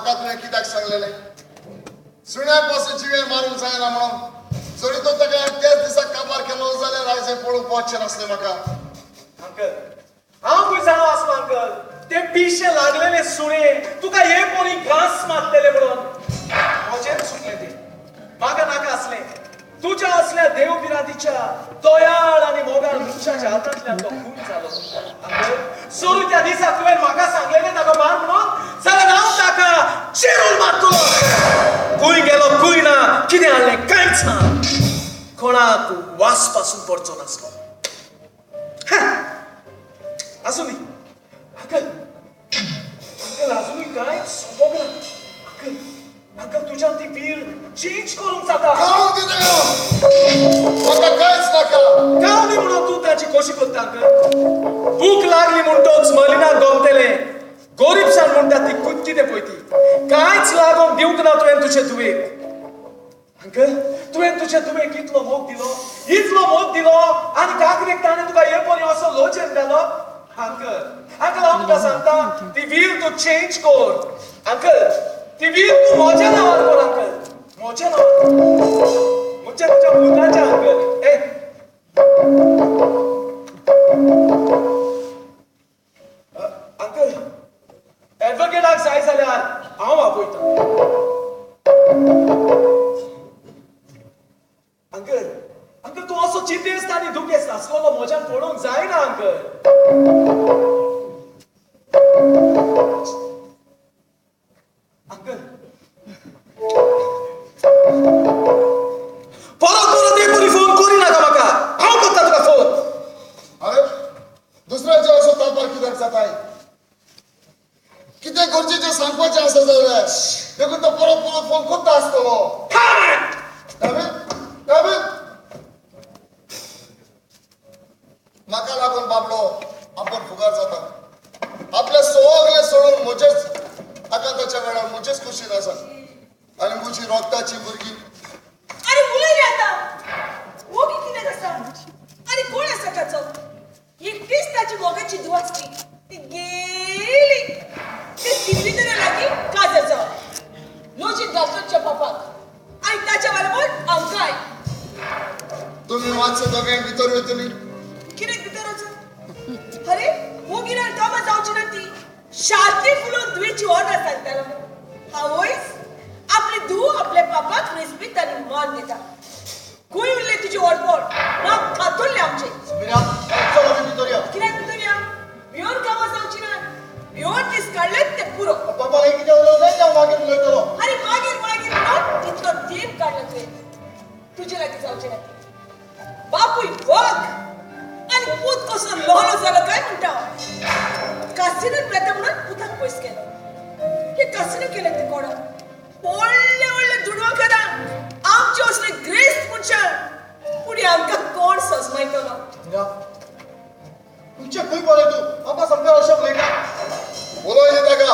म्हाका तुवें कित्याक सांगलेलें सुण्यापासून जिवे मारूंक जायना म्हणून जरी तो ताका त्याच दिसा काबार केलो जाल्यार आयज पळोवंक वचचें नासलें म्हाका अंकल हांव खंय जाणो आसलो अंकल ते पिशे लागलेले सुणे तुका हे कोणी घास मारलेले म्हणून म्हजेच चुकलें ते म्हाका नाका असलें तुझ्या असल्या देवबिरातीच्या दयाळ आणि मोगाळ मनशाच्या हातांतल्यान तो खून जालो अंकल सोडून त्या दिसा तुवें म्हाका सांगलेलें ताका मार म्हणून जाल्यार हांव ताका चिरून मारतलो खंय गेलो खंय ना कितें हाडलें कांयच ना कोणाक वास पासून पडचो नासलो असू दी अंकल अंकल अजूनही कांयच संभव ना अंकल अंकल तुझ्या ती वीर चेंज करूंक जाता गाव दी म्हणून तू ताची कशी करता अंकल भूक लागली म्हणटोच मलिनाक गमतले गोरीबसाण म्हणटा ती कुत्ती ते पळय कांयच लागोंक दिवंक ना तुवें तुजे तुवेक अंकल तुवें तुजे तुवेक इतलो मोग दिलो आनी काकरेक ताणें तुका हे पळय असो लोचेन घालो अंकल अंकल हांव तुका सांगता ती वीर तू चेंज कर अंकल ती वीर तू म्हज्या नांवार कर अंकल म्हज्या नांवार म्हज्या तुज्या मुलाच्या अंकल ए अंकल एडवोकेटाक जाय जाल्यार हांव आपयता अंकल अंकल तू असो चितेस्त आनी दुखेस्त आसलो म्हज्यान पडोवंक जायना अंकल अंकल परत एक बरी फोन करी नाका म्हाका हांव करता तुका फोन अरे दुसऱ्याचे असो तापार कित्याक जाताय कितें गरजेचें सांगपाचें आसा जाल्यार देखून तो परत फोन करता आसतलो म्हाका लागून बाबडो आपण फुगार जाता आपले सगळे सोडून म्हजेच आकांताच्या वेळार म्हजेच खुशीन आसा आनी म्हजी रोगताची भुरगीं अरे मुलं रे आता मोगी कितें आसा अरे कोण आसा ताचो एकटीच ताची मोगाची दुवाचली ती गेली ते दिल्ली तरी लागी काजर जावं लोजीत घालतोच्या बापाक आनी ताच्या बरोबर आमकांय तुम्ही मातसो दोगांय भितर वयतली कितें भितर वचून अरे मोगिरार दोमा जावची ना ती शादी फुलोवन दुयेची ऑर्डर सांगतालो हांवूयच आपली धू आपल्या बापाक रिस्पेक्ट आनी मान दिता खंय उरले तुजी ओडपोड नाक खातोरले आमचे कित्याक भितर या भियोन कामां जावची ना भियोन दीस काडलेत ते पुरो अरे मागीर म्हणून तितलो देव काडला तुवें तुजे लागीं जावचें ना ती बापूय वाघ आनी पूत कसो लोलो जालो काय म्हणटा कासिनून प्रथा म्हणून पुताक पयस केलो हे कासिनू केलें ते कोणाक व्हडले दुडवा करा आमचे असले ग्रेस मनशां पुढे आमकां कोण सजमायतलो तुमचे खंय पळय तूं आमकां समजा अशें उलयता उलोय ताका